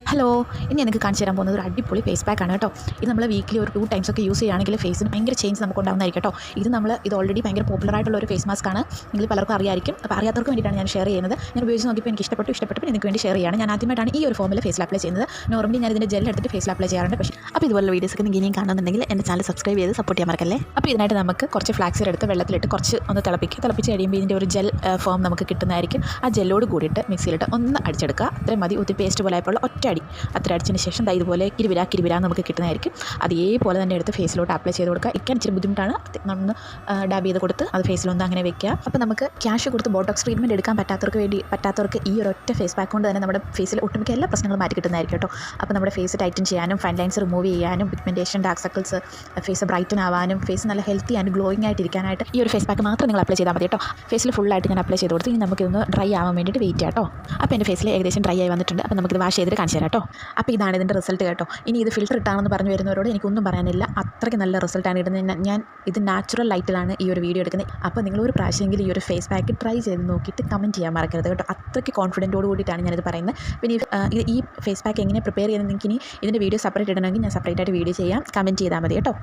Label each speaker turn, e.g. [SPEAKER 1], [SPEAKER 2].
[SPEAKER 1] Hello, ഇനി എനിക്ക് കാണിച്ചു തരാൻ പോകുന്നത് ഒരു അടിപൊളി ഫേസ് പാക്ക് ആണ് കേട്ടോ. ഇത് നമ്മൾ വീക്കിലി ഒരു 2 ടൈംസ് ഒക്കെ യൂസ് ചെയ്യുകയാണെങ്കിൽ ഫേസിന് ഭയങ്കര ചേഞ്ച് നമുക്ക് ഉണ്ടാകുന്നതായിരിക്കും കേട്ടോ. ഇത് ഓൾറെഡി ഭയങ്കര പോപ്പുലർ ആയിട്ടുള്ള ഒരു ഫേസ് മാസ്ക് ആണ്. നിങ്ങൾ പലർക്കും അറിയായിരിക്കും. അപ്പോൾ അറിയാത്തവർക്ക് വേണ്ടിയിട്ടാണ് ഞാൻ ഷെയർ ചെയ്യുന്നത്. ഞാൻ ഉപയോഗിച്ച് നോക്കിയപ്പോൾ എനിക്ക് ഇഷ്ടപ്പെട്ടപ്പോൾ എനിക്ക് വേണ്ടി ഷെയർ ചെയ്യുകയാണ്. ഞാൻ ആദ്യമായിട്ടാണ് ഈ ഒരു ഫോമിൽ ഫേസിൽ അപ്ലൈ ചെയ്യുന്നത്. നോർമലി ഞാൻ ഇതിൻ്റെ ജെൽ എടുത്തിട്ട് ഫേസിൽ അപ്ലൈ ചെയ്യാറുണ്ട്. പക്ഷേ അപ്പോൾ ഇതുപോലുള്ള വീഡിയോസൊക്കെ നിങ്ങൾക്ക് ഇനിയും കാണുന്നുണ്ടെങ്കിൽ എൻ്റെ ചാനൽ സബ്സ്ക്രൈബ് ചെയ്ത് സപ്പോർട്ട് ചെയ്യാൻ മറക്കല്ലേ. അപ്പോൾ ഇതിനായിട്ട് നമുക്ക് കുറച്ച് ഫ്ലാക്സ് എടുത്ത് വെള്ളത്തിലിട്ട് കുറച്ച് ഒന്ന് തിളപ്പിച്ച് കഴിയുമ്പോൾ ഇതിൻ്റെ ഒരു ജെൽ ഫോം നമുക്ക് കിട്ടുന്നതായിരിക്കും. ആ ജെല്ലോട് കൂടിയിട്ട് മിക്സിയിലിട്ട് ഒന്ന് അടിച്ചെടുക്കുക. അത്രയും മതി. ഒത്തിരി പേസ്റ്റ് പോലെ ആയപ്പോൾ ഒറ്റ അടി അത്ര അടിച്ചതിന് ശേഷം ഇതുപോലെ കിരിവിര നമുക്ക് കിട്ടുന്നതായിരിക്കും. അതേപോലെ തന്നെ എടുത്ത് ഫേസിലോട്ട് അപ്ലൈ ചെയ്ത് കൊടുക്കുക. ഇക്കാൻ ഇച്ചിരി ബുദ്ധിമുട്ടാണ്. നമ്മൾ ഡാബ് ചെയ്ത് കൊടുത്ത് അത് ഫേസിലൊന്ന് അങ്ങനെ വെക്കുക. അപ്പോൾ നമുക്ക് ക്യാഷ് കൊടുത്ത് ബോട്ടോക്സ് ട്രീറ്റ്മെൻറ്റ് എടുക്കാൻ പറ്റാത്തവർക്ക് ഈ ഒരു ഒറ്റ ഫേസ് പാക്ക് കൊണ്ട് തന്നെ നമ്മുടെ ഫേസിൽ ഒട്ടുമിക്ക എല്ലാ പ്രശ്നങ്ങളും മാറ്റി കിട്ടുന്നതായിരിക്കും കേട്ടോ. അപ്പോൾ നമ്മുടെ ഫേസ് ടൈറ്റൻ ചെയ്യാനും ഫൈൻ ലൈൻസ് റിമൂവ് ചെയ്യാനും pigmentation dark circles face brighten ആവാനും ഫേസ് നല്ല ഹെൽത്തി ആൻഡ് ഗ്ലോയിങ് ആയിട്ടിരിക്കാനായിട്ട് ഈ ഒരു ഫേസ് പാക്ക് മാത്രം നിങ്ങൾ അപ്ലൈ ചെയ്താൽ മതി കേട്ടോ. ഫേസിൽ ഫുള്ളായിട്ട് ഞാൻ അപ്ലൈ ചെയ്ത് കൊടുത്ത് ഇനി നമുക്കിതൊന്ന് ഡ്രൈ ആവാൻ വേണ്ടിയിട്ട് വെയിറ്റ് ചെയ്യാം കേട്ടോ. അപ്പോൾ എൻ്റെ ഫേസിൽ ഏകദേശം ഡ്രൈ ആയി വന്നിട്ടുണ്ട്. അപ്പോൾ നമുക്കിത് വാഷ് ചെയ്തിട്ട് കാണിച്ചു തരാം കേട്ടോ. അപ്പോൾ ഇതാണ് ഇതിൻ്റെ റിസൾട്ട് കേട്ടോ. ഇനി ഇത് ഫിൽറ്റർ ഇട്ടാണെന്ന് പറഞ്ഞു വരുന്നവരോട് എനിക്കൊന്നും പറയാനില്ല. അത്രയ്ക്ക് നല്ല റിസൾട്ടാണ് ഇടുന്നത്. ഞാൻ ഇത് നാച്ചുറൽ ലൈറ്റിലാണ് ഈ ഒരു വീഡിയോ എടുക്കുന്നത്. അപ്പോൾ നിങ്ങൾ ഒരു പ്രാവശ്യമെങ്കിലും ഈ ഒരു ഫേസ് പാക്ക് ട്രൈ ചെയ്ത് നോക്കിയിട്ട് കമൻറ്റ് ചെയ്യാൻ മറക്കരുത് കേട്ടോ. അത്രയ്ക്ക് കോൺഫിഡൻറ്റോട് കൂടിയിട്ടാണ് ഞാനിത് പറയുന്നത്. പിന്നെ ഈ ഫേസ് പാക്ക് എങ്ങനെ പ്രിപ്പയർ ചെയ്യുന്നത് നിങ്ങൾക്ക് ഇനി ഇതിൻ്റെ വീഡിയോ സെപ്പറേറ്റ് ഇടണമെങ്കിൽ ഞാൻ സെപ്പറേറ്റ് ആയിട്ട് വീഡിയോ ചെയ്യാം. കമൻറ്റ് ചെയ്താൽ മതി കേട്ടോ.